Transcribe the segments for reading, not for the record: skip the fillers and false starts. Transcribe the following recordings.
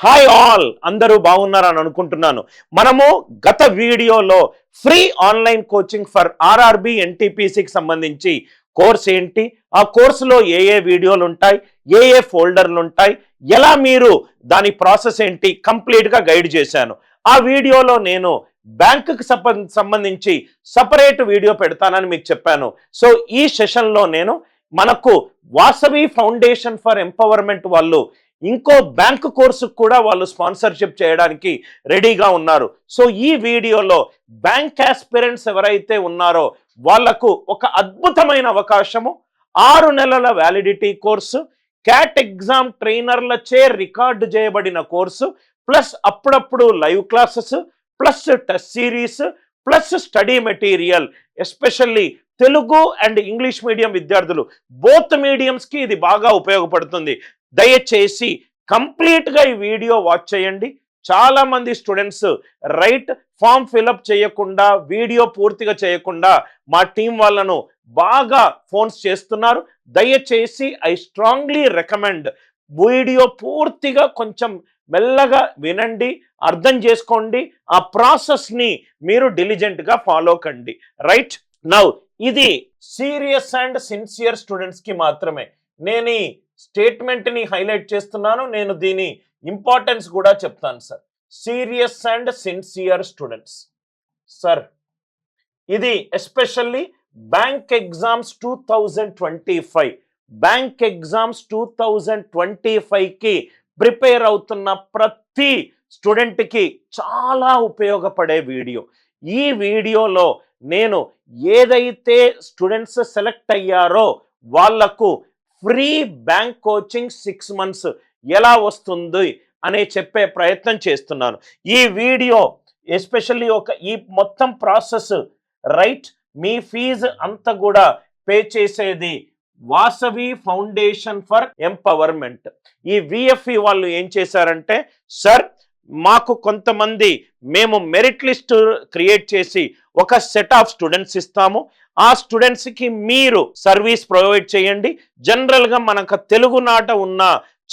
Hi all, అందరూ బాగున్నారని అనుకుంటున్నాను. మనము గత వీడియోలో free online coaching for RRB ఎన్టీపీసీకి సంబంధించి కోర్స్ ఏంటి, ఆ కోర్సులో ఏ ఏ వీడియోలు ఉంటాయి, ఏ ఏ ఫోల్డర్లు ఉంటాయి, ఎలా మీరు దాని ప్రాసెస్ ఏంటి కంప్లీట్గా గైడ్ చేశాను. ఆ వీడియోలో నేను బ్యాంకుకి సంబంధించి సపరేట్ వీడియో పెడతానని మీకు చెప్పాను. సో ఈ సెషన్లో నేను మనకు వాసవి ఫౌండేషన్ ఫర్ ఎంపవర్మెంట్ వాళ్ళు ఇంకో బ్యాంక్ కోర్సు కూడా వాళ్ళు స్పాన్సర్షిప్ చేయడానికి రెడీగా ఉన్నారు. సో ఈ వీడియోలో బ్యాంక్ ఆస్పిరెంట్స్ ఎవరైతే ఉన్నారో వాళ్లకు ఒక అద్భుతమైన అవకాశము, 6 నెలల వ్యాలిడిటీ కోర్సు, క్యాట్ ఎగ్జామ్ ట్రైనర్లచే రికార్డు చేయబడిన కోర్సు, ప్లస్ అప్పుడప్పుడు live classes, plus test series, plus study material. Especially Telugu and English medium విద్యార్థులు, బోత్ మీడియంస్కి ఇది బాగా ఉపయోగపడుతుంది. దయచేసి కంప్లీట్గా ఈ వీడియో వాచ్ చేయండి. చాలా మంది స్టూడెంట్స్ రైట్ ఫామ్ ఫిలప్ చేయకుండా, వీడియో పూర్తిగా చేయకుండా మా టీం వాళ్ళను బాగా ఫోన్స్ చేస్తున్నారు. దయచేసి ఐ స్ట్రాంగ్లీ రికమెండ్ వీడియో పూర్తిగా కొంచెం మెల్లగా వినండి, అర్థం చేసుకోండి, ఆ ప్రాసెస్ని మీరు డిలిజెంట్గా ఫాలో కండి. రైట్ నౌ ఇది సీరియస్ అండ్ సిన్సియర్ స్టూడెంట్స్కి మాత్రమే నేను ఈ స్టేట్మెంట్ని హైలైట్ చేస్తున్నాను. నేను దీని ఇంపార్టెన్స్ కూడా చెప్తాను sir. Serious and sincere students sir, ఇది especially bank exams 2025 bank exams 2025కి ప్రిపేర్ అవుతున్న ప్రతి స్టూడెంట్కి చాలా ఉపయోగపడే వీడియో. ఈ వీడియోలో నేను ఏదైతే స్టూడెంట్స్ సెలెక్ట్ అయ్యారో వాళ్లకు ఫ్రీ బ్యాంక్ కోచింగ్ 6 months ఎలా వస్తుంది అనే చెప్పే ప్రయత్నం చేస్తున్నాను. ఈ వీడియో ఎస్పెషల్లీ ఈ మొత్తం ప్రాసెస్ రైట్, మీ ఫీజు అంతా కూడా పే చేసేది వాసవి ఫౌండేషన్ ఫర్ ఎంపవర్మెంట్. ఈ విఎఫ్ఈ వాళ్ళు ఏం చేశారంటే, సార్ మాకు కొంతమంది మేము మెరిట్ లిస్ట్ క్రియేట్ చేసి ఒక సెట్ ఆఫ్ స్టూడెంట్స్ ఇస్తాము, ఆ స్టూడెంట్స్కి మీరు సర్వీస్ ప్రొవైడ్ చేయండి. జనరల్గా మనకు తెలుగునాట ఉన్న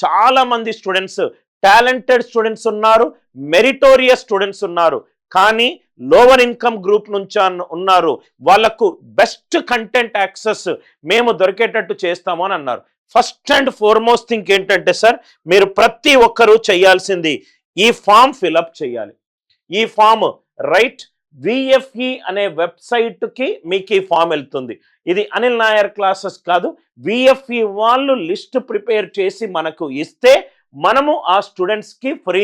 చాలా మంది స్టూడెంట్స్, టాలెంటెడ్ స్టూడెంట్స్ ఉన్నారు, మెరిటోరియస్ స్టూడెంట్స్ ఉన్నారు, కానీ లోవర్ ఇన్కమ్ గ్రూప్ నుంచి ఉన్నారు. వాళ్లకు బెస్ట్ కంటెంట్ యాక్సెస్ మేము దొరికేటట్టు చేస్తాము అని అన్నారు. ఫస్ట్ అండ్ ఫార్మోస్ట్ థింగ్ ఏంటంటే సార్, మీరు ప్రతి ఒక్కరూ చేయాల్సింది ఈ ఫామ్ ఫిలప్ చేయాలి. ఈ ఫామ్ రైట్ విఎఫ్ఈ అనే వెబ్సైట్కి మీకు ఈ ఫామ్ వెళ్తుంది. ఇది అనిల్ నాయర్ క్లాసెస్ కాదు, విఎఫ్ఈ వాళ్ళు లిస్ట్ ప్రిపేర్ చేసి మనకు ఇస్తే మనము ఆ స్టూడెంట్స్కి ఫ్రీ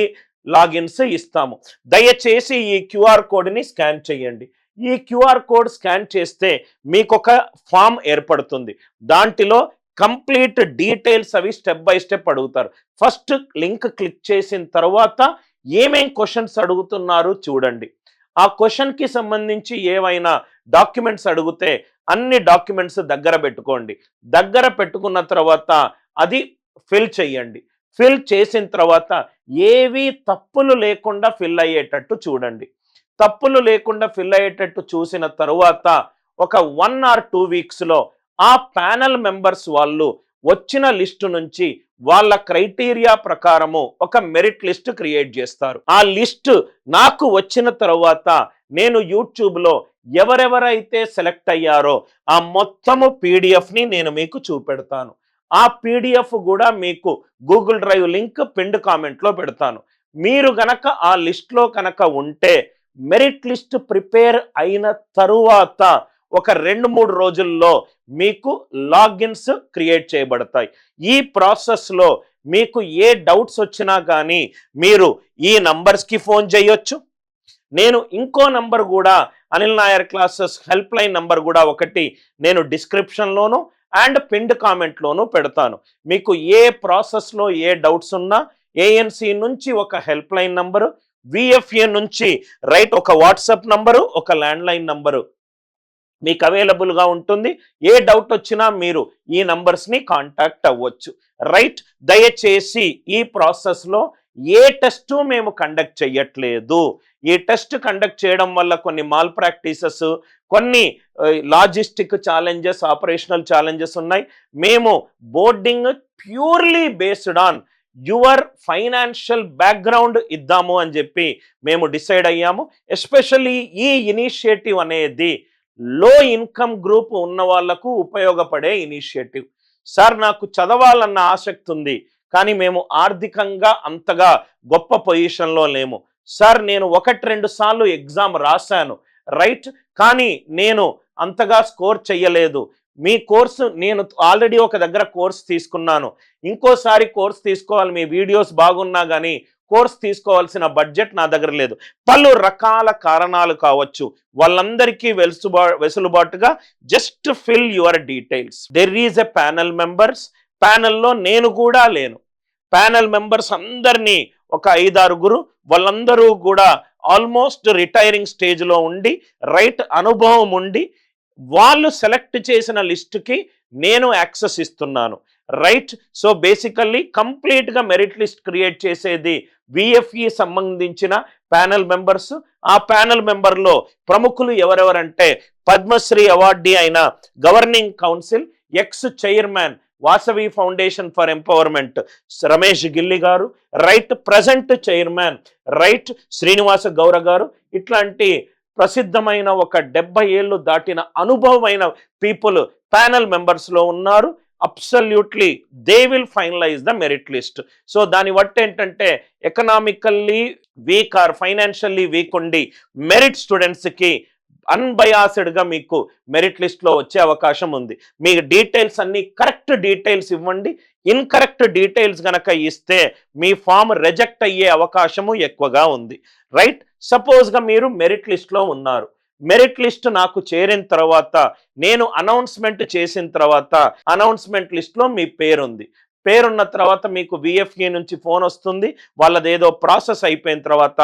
లాగిన్స్ ఇస్తాము. దయచేసి ఈ క్యూఆర్ కోడ్ని స్కాన్ చేయండి. ఈ క్యూఆర్ కోడ్ స్కాన్ చేస్తే మీకు ఒక ఫామ్ ఏర్పడుతుంది. దాంట్లో కంప్లీట్ డీటెయిల్స్ అవి స్టెప్ బై స్టెప్ అడుగుతారు. ఫస్ట్ లింక్ క్లిక్ చేసిన తర్వాత ఏమేం క్వశ్చన్స్ అడుగుతున్నారు చూడండి. ఆ క్వశ్చన్కి సంబంధించి ఏవైనా డాక్యుమెంట్స్ అడిగితే అన్ని డాక్యుమెంట్స్ దగ్గర పెట్టుకోండి. దగ్గర పెట్టుకున్న తర్వాత అది ఫిల్ చేయండి. ఫిల్ చేసిన తర్వాత ఏవి తప్పులు లేకుండా ఫిల్ అయ్యేటట్టు చూడండి. తప్పులు లేకుండా ఫిల్ అయ్యేటట్టు చూసిన తర్వాత ఒక 1 or 2 weeksలో ఆ ప్యానల్ మెంబర్స్ వాళ్ళు వచ్చిన లిస్టు నుంచి వాళ్ళ క్రైటీరియా ప్రకారము ఒక మెరిట్ లిస్ట్ క్రియేట్ చేస్తారు. ఆ లిస్ట్ నాకు వచ్చిన తర్వాత నేను యూట్యూబ్లో ఎవరెవరైతే సెలెక్ట్ అయ్యారో ఆ మొత్తము పీడిఎఫ్ని నేను మీకు చూపెడతాను. ఆ పీడిఎఫ్ కూడా మీకు గూగుల్ డ్రైవ్ లింక్ పిన్డ్ కామెంట్లో పెడతాను. మీరు గనక ఆ లిస్ట్లో కనుక ఉంటే మెరిట్ లిస్ట్ ప్రిపేర్ అయిన తరువాత ఒక 2-3 రోజుల్లో మీకు లాగిన్స్ క్రియేట్ చేయబడతాయి. ఈ ప్రాసెస్లో మీకు ఏ డౌట్స్ వచ్చినా కానీ మీరు ఈ నంబర్స్కి ఫోన్ చేయొచ్చు. నేను ఇంకో నంబర్ కూడా Anil Nair classes help line number కూడా ఒకటి నేను డిస్క్రిప్షన్లోను అండ్ పిన్డ్ కామెంట్లోనూ పెడతాను. మీకు ఏ ప్రాసెస్లో ఏ డౌట్స్ ఉన్నా ఏఎన్సి నుంచి ఒక హెల్ప్ లైన్ నంబరు, విఎఫ్ఏ నుంచి రైట్ ఒక వాట్సాప్ నంబరు, ఒక ల్యాండ్లైన్ నంబరు మీకు అవైలబుల్గా ఉంటుంది. ఏ డౌట్ వచ్చినా మీరు ఈ నంబర్స్ని కాంటాక్ట్ అవ్వచ్చు. రైట్, దయచేసి ఈ ప్రాసెస్లో ఏ టెస్టు మేము కండక్ట్ చేయట్లేదు. ఈ టెస్ట్ కండక్ట్ చేయడం వల్ల కొన్ని మాల్ ప్రాక్టీసెస్, కొన్ని లాజిస్టిక్ ఛాలెంజెస్, ఆపరేషనల్ ఛాలెంజెస్ ఉన్నాయి. మేము boarding purely based on your financial background ఇద్దాము అని చెప్పి మేము డిసైడ్ అయ్యాము. ఎస్పెషల్లీ ఈ ఇనిషియేటివ్ అనేది లో ఇన్కమ్ గ్రూప్ ఉన్న వాళ్లకు ఉపయోగపడే ఇనిషియేటివ్. సార్ నాకు చదవాలన్న ఆసక్తి ఉంది, కానీ మేము ఆర్థికంగా అంతగా గొప్ప పొజిషన్లో లేము. సార్ నేను 1-2 సార్లు ఎగ్జామ్ రాశాను, రైట్, కానీ నేను అంతగా స్కోర్ చెయ్యలేదు. మీ కోర్సు నేను ఆల్రెడీ ఒక దగ్గర కోర్స్ తీసుకున్నాను, ఇంకోసారి కోర్స్ తీసుకోవాలి, మీ వీడియోస్ బాగున్నా కానీ కోర్స్ తీసుకోవాల్సిన బడ్జెట్ నా దగ్గర లేదు. పలు రకాల కారణాలు కావచ్చు. వాళ్ళందరికీ వెసులుబాటుగా just fill your details. There is a panel members. ప్యానల్లో నేను కూడా లేను. ప్యానల్ మెంబర్స్ అందరినీ ఒక 5-6 వాళ్ళందరూ కూడా ఆల్మోస్ట్ రిటైరింగ్ స్టేజ్లో ఉండి, రైట్, అనుభవం ఉండి, వాళ్ళు సెలెక్ట్ చేసిన లిస్టుకి నేను యాక్సెస్ ఇస్తున్నాను, రైట్. సో బేసికల్లీ కంప్లీట్గా మెరిట్ లిస్ట్ క్రియేట్ చేసేది విఎఫ్ఈ సంబంధించిన ప్యానల్ మెంబర్స్. ఆ ప్యానల్ మెంబర్లో ప్రముఖులు ఎవరెవరంటే పద్మశ్రీ అవార్డీ అయిన governing council ex chairman Vasavi foundation for empowerment Ramesh Gilli గారు, right, present chairman right Srinivasa Gaura గారు, ఇట్లాంటి ప్రసిద్ధమైన ఒక 70 ఏళ్ళు దాటిన అనుభవమైన పీపుల్ ప్యానల్ మెంబర్స్లో ఉన్నారు. Absolutely they will finalize the merit list. So దాని బట్టి ఏంటంటే economically weak or financially weak ఉండి మెరిట్ స్టూడెంట్స్కి అన్బయాస్డ్గా మీకు మెరిట్ లిస్ట్లో వచ్చే అవకాశం ఉంది. మీ డీటెయిల్స్ అన్ని కరెక్ట్ డీటెయిల్స్ ఇవ్వండి. ఇన్కరెక్ట్ డీటెయిల్స్ గనక ఇస్తే మీ ఫామ్ రిజెక్ట్ అయ్యే అవకాశము ఎక్కువగా ఉంది, రైట్. సపోజ్గా మీరు మెరిట్ లిస్ట్లో ఉన్నారు. మెరిట్ లిస్ట్ నాకు చేరిన తర్వాత, నేను అనౌన్స్మెంట్ చేసిన తర్వాత అనౌన్స్మెంట్ లిస్ట్లో మీ పేరుంది. పేరున్న తర్వాత మీకు విఎఫ్ఈ నుంచి ఫోన్ వస్తుంది, వాళ్ళదేదో ప్రాసెస్ అయిపోయిన తర్వాత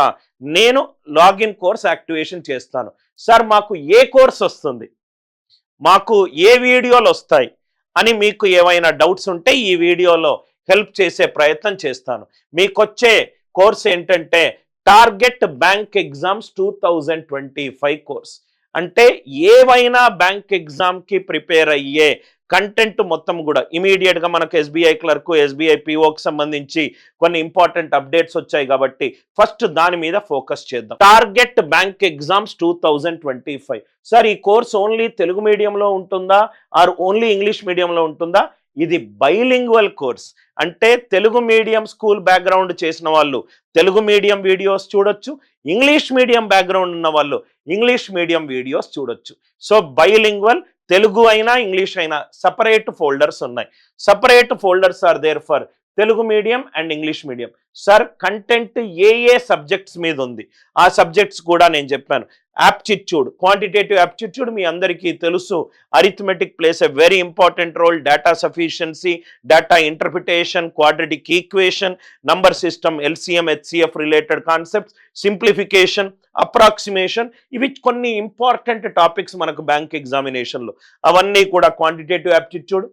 నేను లాగిన్ కోర్స్ యాక్టివేషన్ చేస్తాను. సార్ మాకు ఏ కోర్స్ వస్తుంది, మాకు ఏ వీడియోలు వస్తాయి అని మీకు ఏమైనా డౌట్స్ ఉంటే ఈ వీడియోలో హెల్ప్ చేసే ప్రయత్నం చేస్తాను. మీకు వచ్చే కోర్స్ ఏంటంటే టార్గెట్ బ్యాంక్ ఎగ్జామ్స్ 2025 కోర్స్. అంటే ఏవైనా బ్యాంక్ ఎగ్జామ్కి ప్రిపేర్ అయ్యే కంటెంట్ మొత్తం కూడా ఇమీడియట్గా మనకు ఎస్బీఐ క్లర్క్, ఎస్బీఐ పిఓకి సంబంధించి కొన్ని ఇంపార్టెంట్ అప్డేట్స్ వచ్చాయి కాబట్టి ఫస్ట్ దాని మీద ఫోకస్ చేద్దాం. Target bank exams 2025. సార్ ఈ కోర్స్ ఓన్లీ తెలుగు మీడియంలో ఉంటుందా ఆర్ ఓన్లీ ఇంగ్లీష్ మీడియంలో ఉంటుందా? ఇది బైలింగ్వల్ కోర్స్. అంటే తెలుగు మీడియం స్కూల్ బ్యాక్గ్రౌండ్ చేసిన వాళ్ళు తెలుగు మీడియం వీడియోస్ చూడొచ్చు, ఇంగ్లీష్ మీడియం బ్యాక్గ్రౌండ్ ఉన్న వాళ్ళు ఇంగ్లీష్ మీడియం వీడియోస్ చూడొచ్చు. సో బైలింగ్వల్, తెలుగు అయినా ఇంగ్లీష్ అయినా సపరేట్ ఫోల్డర్స్ ఉన్నాయి. Separate folders are there for Telugu medium and English medium. Sir content ఏ సబ్జెక్ట్స్ మీద ఉంది ఆ సబ్జెక్ట్స్ కూడా నేను చెప్పాను. యాప్టిట్యూడ్, క్వాంటిటేటివ్ యాప్టిట్యూడ్ మీ అందరికీ తెలుసు. Arithmetic plays a very important role. Data sufficiency, data interpretation, quadratic equation, number system, LCM, HCF related concepts, simplification, approximation, ఇవి కొన్ని ఇంపార్టెంట్ టాపిక్స్ మనకు బ్యాంక్ ఎగ్జామినేషన్లో. అవన్నీ కూడా క్వాంటిటేటివ్ యాప్టిట్యూడ్,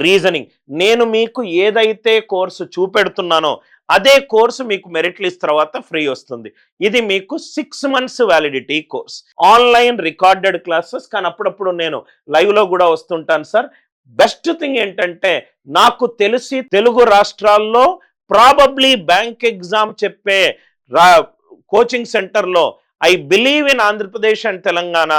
రీజనింగ్. నేను మీకు ఏదైతే కోర్సు చూపెడుతున్నానో అదే కోర్సు మీకు మెరిట్ లిస్ట్ తర్వాత ఫ్రీ వస్తుంది. ఇది మీకు 6 months validity course. Online recorded classes, కానీ అప్పుడప్పుడు నేను లైవ్లో కూడా వస్తుంటాను సార్. బెస్ట్ థింగ్ ఏంటంటే నాకు తెలిసి తెలుగు రాష్ట్రాల్లో ప్రాబబ్లీ బ్యాంక్ ఎగ్జామ్ చెప్పే కోచింగ్ సెంటర్లో I believe in Andhra Pradesh and Telangana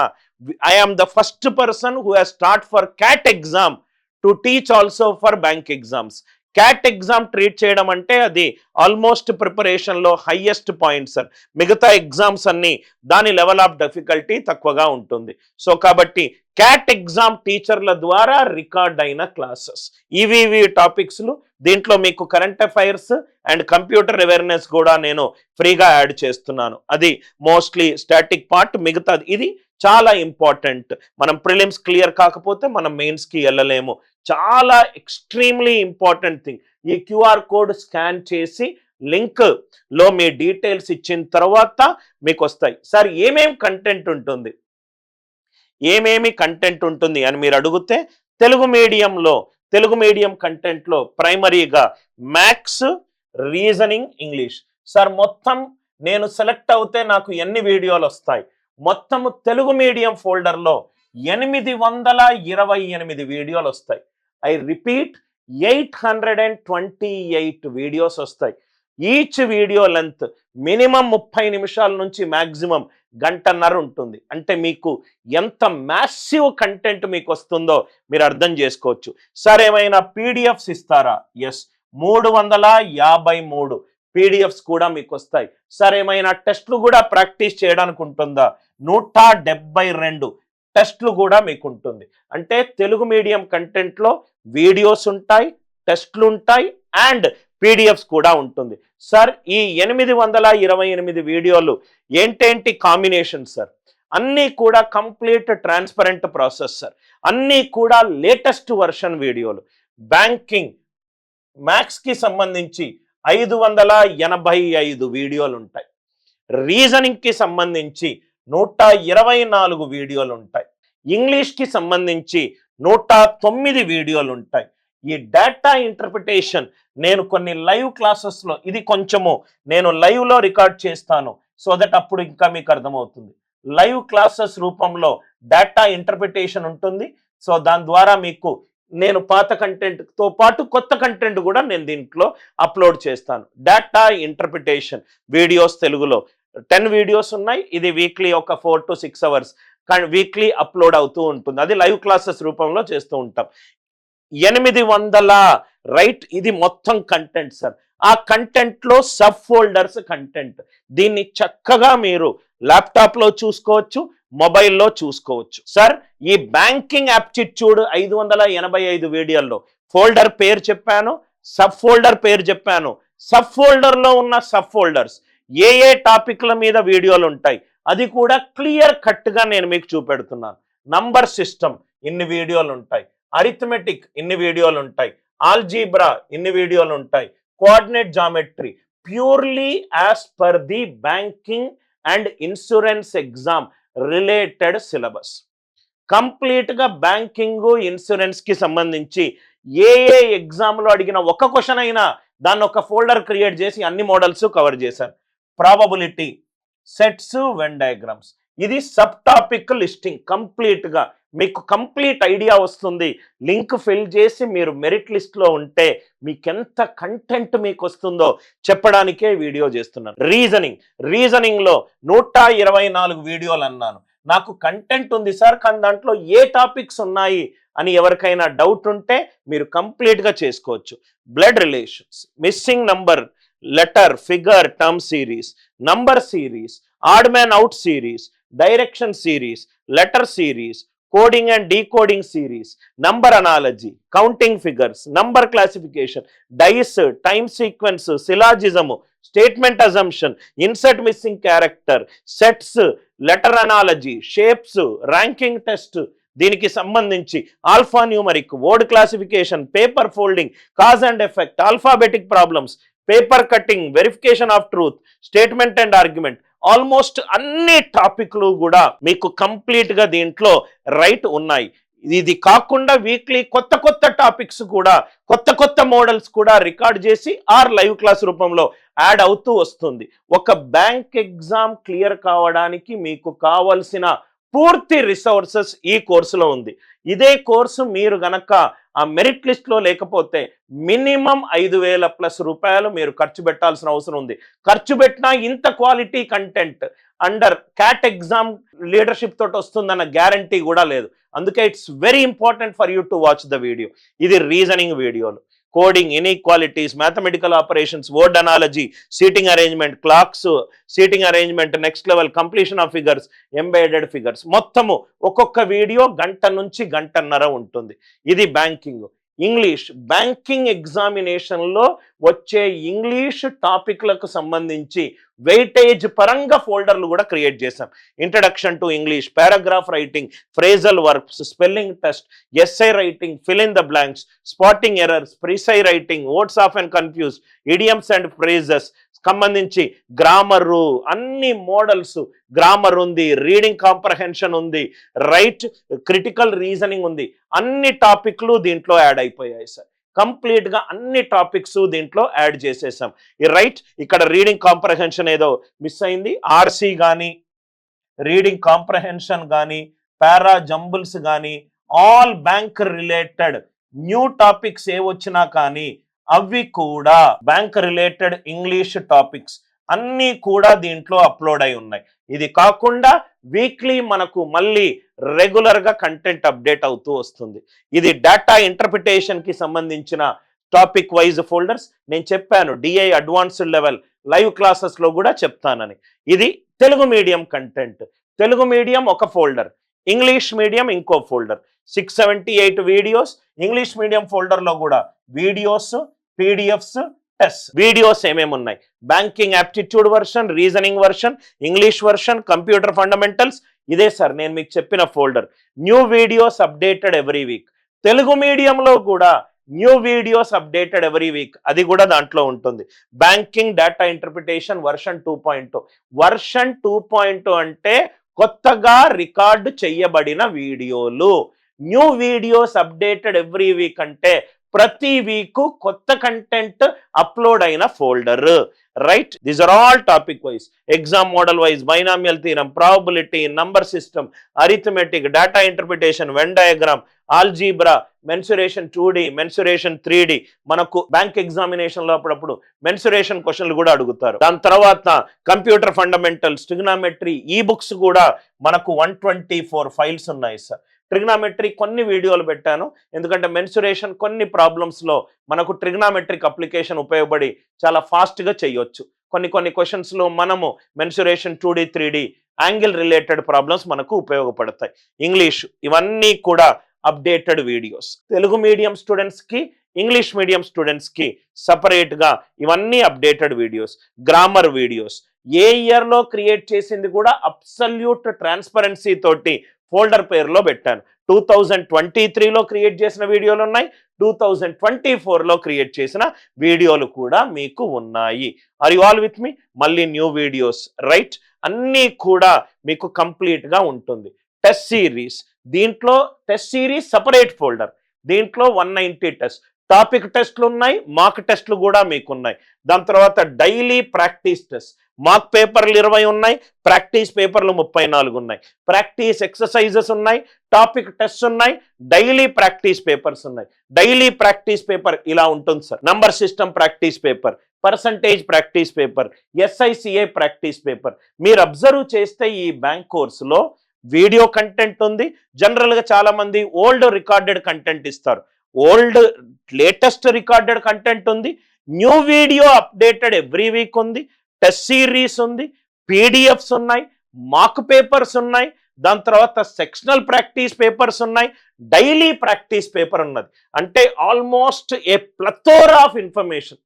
I am the first person who has start for CAT exam to teach also for bank exams. CAT exam treat చేయడం అంటే అది almost ప్రిపరేషన్లో హైయెస్ట్ పాయింట్ సార్. మిగతా exams అన్నీ దాని level of difficulty తక్కువగా ఉంటుంది. So కాబట్టి క్యాట్ ఎగ్జామ్ టీచర్ల ద్వారా రికార్డ్ అయిన క్లాసెస్ ఇవి టాపిక్స్లు. దీంట్లో మీకు current affairs and computer awareness కూడా నేను ఫ్రీగా యాడ్ చేస్తున్నాను. అది మోస్ట్లీ స్టాటిక్ పార్ట్. మిగతాది ఇది చాలా ఇంపార్టెంట్. మనం ప్రిలిమ్స్ క్లియర్ కాకపోతే మనం మెయిన్స్కి వెళ్ళలేము. చాలా ఎక్స్ట్రీమ్లీ ఇంపార్టెంట్ థింగ్. ఈ క్యూఆర్ కోడ్ స్కాన్ చేసి లింక్లో మీ డీటెయిల్స్ ఇచ్చిన తర్వాత మీకు వస్తాయి. సార్ ఏమేమి కంటెంట్ ఉంటుంది, ఏమేమి కంటెంట్ ఉంటుంది అని మీరు అడిగితే తెలుగు మీడియం కంటెంట్లో ప్రైమరీగా మ్యాథ్స్, రీజనింగ్, ఇంగ్లీష్. సార్ మొత్తం నేను సెలెక్ట్ అవుతే నాకు ఎన్ని వీడియోలు వస్తాయి? మొత్తము తెలుగు మీడియం ఫోల్డర్లో 828 వీడియోలు వస్తాయి. ఐ రిపీట్, 828 వీడియోస్ వస్తాయి. ఈచ్ వీడియో లెంత్ మినిమం 30 నిమిషాల నుంచి మ్యాక్సిమం గంటన్నర ఉంటుంది. అంటే మీకు ఎంత మ్యాసివ్ కంటెంట్ మీకు వస్తుందో మీరు అర్థం చేసుకోవచ్చు. సార్ ఏమైనా పీడిఎఫ్స్ ఇస్తారా? ఎస్, 353 పీడిఎఫ్స్ కూడా మీకు వస్తాయి. సార్ ఏమైనా టెస్ట్లు కూడా ప్రాక్టీస్ చేయడానికి ఉంటుందా? 172 టెస్ట్లు కూడా మీకు ఉంటుంది. అంటే తెలుగు మీడియం కంటెంట్లో వీడియోస్ ఉంటాయి, టెస్ట్లు ఉంటాయి అండ్ పీడిఎఫ్స్ కూడా ఉంటుంది. సార్ ఈ 828 వీడియోలు ఏంటేంటి కాంబినేషన్ సార్? అన్నీ కూడా కంప్లీట్ ట్రాన్స్పరెంట్ ప్రాసెస్ సార్. అన్నీ కూడా లేటెస్ట్ వర్షన్ వీడియోలు. బ్యాంకింగ్ మ్యాథ్స్కి సంబంధించి 585 వీడియోలు ఉంటాయి. రీజనింగ్కి సంబంధించి 124 వీడియోలు ఉంటాయి. ఇంగ్లీష్కి సంబంధించి 109 వీడియోలు ఉంటాయి. ఈ డేటా ఇంటర్ప్రిటేషన్ నేను కొన్ని లైవ్ క్లాసెస్లో, ఇది కొంచెము నేను లైవ్లో రికార్డ్ చేస్తాను సో దట్ అప్పుడు ఇంకా మీకు అర్థమవుతుంది. లైవ్ క్లాసెస్ రూపంలో డేటా ఇంటర్ప్రిటేషన్ ఉంటుంది. సో దాని ద్వారా మీకు నేను పాత కంటెంట్తో పాటు కొత్త కంటెంట్ కూడా నేను దీంట్లో అప్లోడ్ చేస్తాను. డేటా ఇంటర్ప్రిటేషన్ వీడియోస్ తెలుగులో 10 వీడియోస్ ఉన్నాయి. ఇది వీక్లీ ఒక 4 to 6 అవర్స్ వీక్లీ అప్లోడ్ అవుతూ ఉంటుంది. అది లైవ్ క్లాసెస్ రూపంలో చేస్తూ ఉంటాం. 800 రైట్, ఇది మొత్తం కంటెంట్ సార్. ఆ కంటెంట్లో సబ్ ఫోల్డర్స్ కంటెంట్. దీన్ని చక్కగా మీరు ల్యాప్టాప్లో చూసుకోవచ్చు, మొబైల్లో చూసుకోవచ్చు. సార్ ఈ బ్యాంకింగ్ యాప్టిట్యూడ్ 585 వీడియోల్లో ఫోల్డర్ పేరు చెప్పాను, సబ్ ఫోల్డర్ పేరు చెప్పాను. సబ్ ఫోల్డర్లో ఉన్న సబ్ ఫోల్డర్స్ ఏ ఏ టాపిక్ల మీద వీడియోలు ఉంటాయి అది కూడా క్లియర్ కట్గా నేను మీకు చూపెడుతున్నాను. నంబర్ సిస్టమ్ ఇన్ని వీడియోలు ఉంటాయి, అరిథమెటిక్ ఇన్ని వీడియోలు ఉంటాయి, ఆల్జీబ్రా ఇన్ని వీడియోలు ఉంటాయి, coordinate geometry purely as per the banking and insurance exam related syllabus. కంప్లీట్గా బ్యాంకింగ్ ఇన్సూరెన్స్కి సంబంధించి ఏ ఏ ఎగ్జామ్లో అడిగిన ఒక క్వశ్చన్ అయినా దాన్ని ఒక ఫోల్డర్ క్రియేట్ చేసి అన్ని మోడల్స్ కవర్ చేశాను. ప్రాబబిలిటీ, సెట్స్, వెన్ డయాగ్రామ్స్, ఇది సబ్ టాపిక్ లిస్టింగ్. కంప్లీట్గా మీకు కంప్లీట్ ఐడియా వస్తుంది. లింక్ ఫిల్ చేసి మీరు మెరిట్ లిస్ట్లో ఉంటే మీకు ఎంత కంటెంట్ మీకు వస్తుందో చెప్పడానికే వీడియో చేస్తున్నాను. రీజనింగ్లో 124 వీడియోలు అన్నాను. నాకు కంటెంట్ ఉంది సార్, కానీ దాంట్లో ఏ టాపిక్స్ ఉన్నాయి అని ఎవరికైనా డౌట్ ఉంటే మీరు కంప్లీట్గా చేసుకోవచ్చు. Blood relations, missing number, letter, figure, term series, number series, odd man out series, direction series, letter series, coding and decoding series, number analogy, counting figures, number classification, dice, time sequence, syllogism, statement assumption, insert missing character, sets, letter analogy, shapes, ranking test, దీనికి సంబంధించి alphanumeric, word classification, paper folding, cause and effect, alphabetic problems, paper cutting, verification of truth, statement and argument, almost అన్ని టాపిక్లు కూడా మీకు కంప్లీట్గా దీంట్లో right ఉన్నాయి. ఇది కాకుండా వీక్లీ కొత్త టాపిక్స్ కూడా, కొత్త మోడల్స్ కూడా రికార్డ్ చేసి లైవ్ క్లాస్ రూపంలో యాడ్ అవుతూ వస్తుంది. ఒక బ్యాంక్ ఎగ్జామ్ క్లియర్ కావడానికి మీకు కావలసిన పూర్తి రిసోర్సెస్ ఈ కోర్సులో ఉంది. ఇదే కోర్సు మీరు గనక ఆ మెరిట్ లిస్ట్లో లేకపోతే మినిమం 5,000+ రూపాయలు మీరు ఖర్చు పెట్టాల్సిన అవసరం ఉంది. ఖర్చు పెట్టినా ఇంత quality content under CAT exam leadership తోటి వస్తుందన్న గ్యారంటీ కూడా లేదు. అందుకే it's very important for you to watch the video. ఇది రీజనింగ్ వీడియోలు, coding, inequalities, mathematical operations, word analogy, seating arrangement, clocks, seating arrangement, next level, completion of figures, embedded figures, మొత్తము ఒక్కొక్క video 1 గంట నుంచి 1.5 గంటల ఉంటుంది. ఇది బ్యాంకింగ్. ఇంగ్లీష్, బ్యాంకింగ్ ఎగ్జామినేషన్లో వచ్చే ఇంగ్లీష్ టాపిక్లకు సంబంధించి వెయిటేజ్ పరంగా ఫోల్డర్లు కూడా క్రియేట్ చేశాం. Introduction to English, paragraph writing, phrasal verbs, spelling test, essay writing, fill in the blanks, spotting errors, precis writing, words of and confuse, idioms and phrases సంబంధించి grammar, అన్ని models, grammar ఉంది, reading comprehension ఉంది, right, critical reasoning ఉంది. అన్ని టాపిక్లు దీంట్లో add అయిపోయాయి sir. కంప్లీట్గా అన్ని టాపిక్స్ దీంట్లో యాడ్ చేసేసాం. ఈ రైట్, ఇక్కడ రీడింగ్ కాంప్రహెన్షన్ ఏదో మిస్ అయింది. ఆర్సీ కానీ, రీడింగ్ కాంప్రహెన్షన్ కానీ, పారా జంబుల్స్ కానీ, all bank related new topics ఏ వచ్చినా కానీ అవి కూడా బ్యాంక్ రిలేటెడ్ ఇంగ్లీష్ టాపిక్స్ అన్నీ కూడా దీంట్లో అప్లోడ్ అయి ఉన్నాయి. ఇది కాకుండా వీక్లీ మనకు మళ్ళీ రెగ్యులర్ గా కంటెంట్ అప్డేట్ అవుతూ వస్తుంది. ఇది డేటా ఇంటర్ప్రిటేషన్ కి సంబంధించిన టాపిక్ వైజ్ ఫోల్డర్స్. నేను చెప్పాను DI advanced level live classes లో కూడా చెప్తానని. ఇది Telugu medium content. Telugu medium ఒక ఫోల్డర్, ఇంగ్లీష్ మీడియం ఇంకో folder. 678 videos. English medium folder లో కూడా వీడియోస్, పీడిఎఫ్స్, టెస్ట్. వీడియోస్ ఏమేమి ఉన్నాయి? Banking aptitude version, reasoning version, English version, computer fundamentals. ఇదే సార్ నేను మీకు చెప్పిన folder. New videos updated every week. Telugu మీడియంలో కూడా new videos updated every week, అది కూడా దాంట్లో ఉంటుంది. Banking data interpretation version 2.0. Version 2.0 అంటే కొత్తగా రికార్డు చేయబడిన వీడియోలు. New videos updated every week అంటే ప్రతి వీక్ కొత్త కంటెంట్ అప్లోడ్ అయిన folder. Right, these are all topic wise, exam model wise, binomial theorem, probability, number system, arithmetic, data interpretation, Venn diagram, algebra, mensuration 2D, mensuration 3D. మనకు bank examination లో అప్పుడప్పుడు mensuration క్వశ్చన్లు కూడా అడుగుతారు. దాని తర్వాత కంప్యూటర్ ఫండమెంటల్స్, ట్రిగ్నామెట్రీ, ఈ books కూడా మనకు 124 ఫైల్స్ ఉన్నాయి సార్. ట్రిగ్నామెట్రీ కొన్ని వీడియోలు పెట్టాను, ఎందుకంటే మెన్సురేషన్ కొన్ని ప్రాబ్లమ్స్ లో మనకు ట్రిగ్నామెట్రిక్ అప్లికేషన్ ఉపయోగపడి చాలా ఫాస్ట్ గా చేయొచ్చు. కొన్ని క్వశ్చన్స్ లో మనము mensuration 2D 3D angle related problems మనకు ఉపయోగపడతాయి. ఇంగ్లీష్, ఇవన్నీ కూడా updated videos. Telugu medium students కి, ఇంగ్లీష్ మీడియం స్టూడెంట్స్ కి సపరేట్ గా ఇవన్నీ అప్డేటెడ్ వీడియోస్. గ్రామర్ వీడియోస్ ఏ ఇయర్ లో క్రియేట్ చేసింది కూడా అబ్సల్యూట్ ట్రాన్స్పరెన్సీ తోటి ఫోల్డర్ పేరులో పెట్టాను. 2023లో క్రియేట్ చేసిన వీడియోలు ఉన్నాయి, 2024లో క్రియేట్ చేసిన వీడియోలు కూడా మీకు ఉన్నాయి. Are you all with me? మళ్ళీ న్యూ వీడియోస్, రైట్, అన్నీ కూడా మీకు కంప్లీట్ గా ఉంటుంది. టెస్ట్ సిరీస్, దీంట్లో టెస్ట్ సిరీస్ సపరేట్ ఫోల్డర్. దీంట్లో 190 టెస్ట్, టాపిక్ టెస్ట్లు ఉన్నాయి, మాక్ టెస్ట్లు కూడా మీకు ఉన్నాయి. దాని తర్వాత డైలీ ప్రాక్టీస్ టెస్ట్, మాక్ పేపర్లు 20 ఉన్నాయి, ప్రాక్టీస్ పేపర్లు 34 ఉన్నాయి. ప్రాక్టీస్ ఎక్సర్సైజెస్ ఉన్నాయి, టాపిక్ టెస్ట్ ఉన్నాయి, డైలీ ప్రాక్టీస్ పేపర్స్ ఉన్నాయి. డైలీ ప్రాక్టీస్ పేపర్ ఇలా ఉంటుంది sir. Number system practice paper, percentage practice paper, SICA practice paper. మీరు అబ్జర్వ్ చేస్తే ఈ బ్యాంక్ కోర్సులో వీడియో కంటెంట్ ఉంది. జనరల్ గా చాలా మంది ఓల్డ్ రికార్డెడ్ కంటెంట్ ఇస్తారు. ఓల్డ్ లేటెస్ట్ రికార్డెడ్ కంటెంట్ ఉంది, new video updated every week ఉంది, టెస్ట్ సిరీస్ ఉంది, పీడిఎఫ్స్ ఉన్నాయి, మాక్ పేపర్స్ ఉన్నాయి, దాని తర్వాత సెక్షనల్ ప్రాక్టీస్ పేపర్స్ ఉన్నాయి, డైలీ ప్రాక్టీస్ పేపర్ ఉన్నది. అంటే ఆల్మోస్ట్ ఏ ప్లథోరా ఆఫ్ ఇన్ఫర్మేషన్,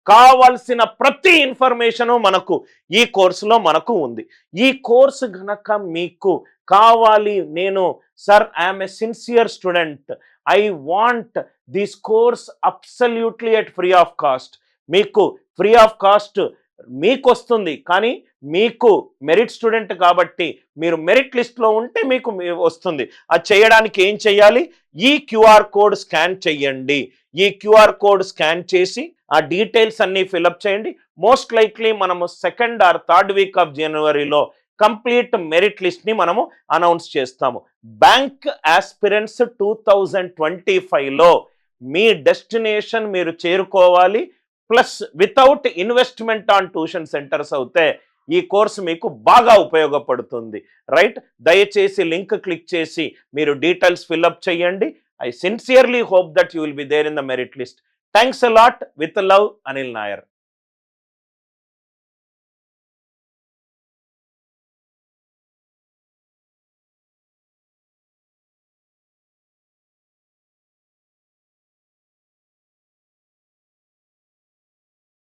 కావాల్సిన ప్రతి ఇన్ఫర్మేషను మనకు ఈ కోర్సులో మనకు ఉంది. ఈ కోర్సు గనక మీకు కావాలి, నేను sir I'm a sincere student, I want this course absolutely at free of cost. మీకు ఫ్రీ ఆఫ్ కాస్ట్ మీకు వస్తుంది, కానీ మీకు మెరిట్ స్టూడెంట్ కాబట్టి మీరు మెరిట్ లిస్ట్లో ఉంటే మీకు వస్తుంది. అది చేయడానికి ఏం చేయాలి? ఈ క్యూఆర్ కోడ్ స్కాన్ చేయండి. ఈ క్యూఆర్ కోడ్ స్కాన్ చేసి ఆ డీటెయిల్స్ అన్ని ఫిల్అప్ చేయండి. మోస్ట్ లైక్లీ మనము 2nd or 3rd week off జనవరిలో కంప్లీట్ మెరిట్ లిస్ట్ ని మనము అనౌన్స్ చేస్తాము. బ్యాంక్ ఆస్పిరెంట్స్ 2025లో మీ డెస్టినేషన్ మీరు చేరుకోవాలి. Plus without investment on tuition centres అవుతే ఈ కోర్సు మీకు బాగా ఉపయోగపడుతుంది. రైట్, దయచేసి లింక్ క్లిక్ చేసి మీరు డీటెయిల్స్ ఫిల్అప్ చేయండి. I sincerely hope that you will be there in the merit list. Thanks a lot. With love, Anil Nair.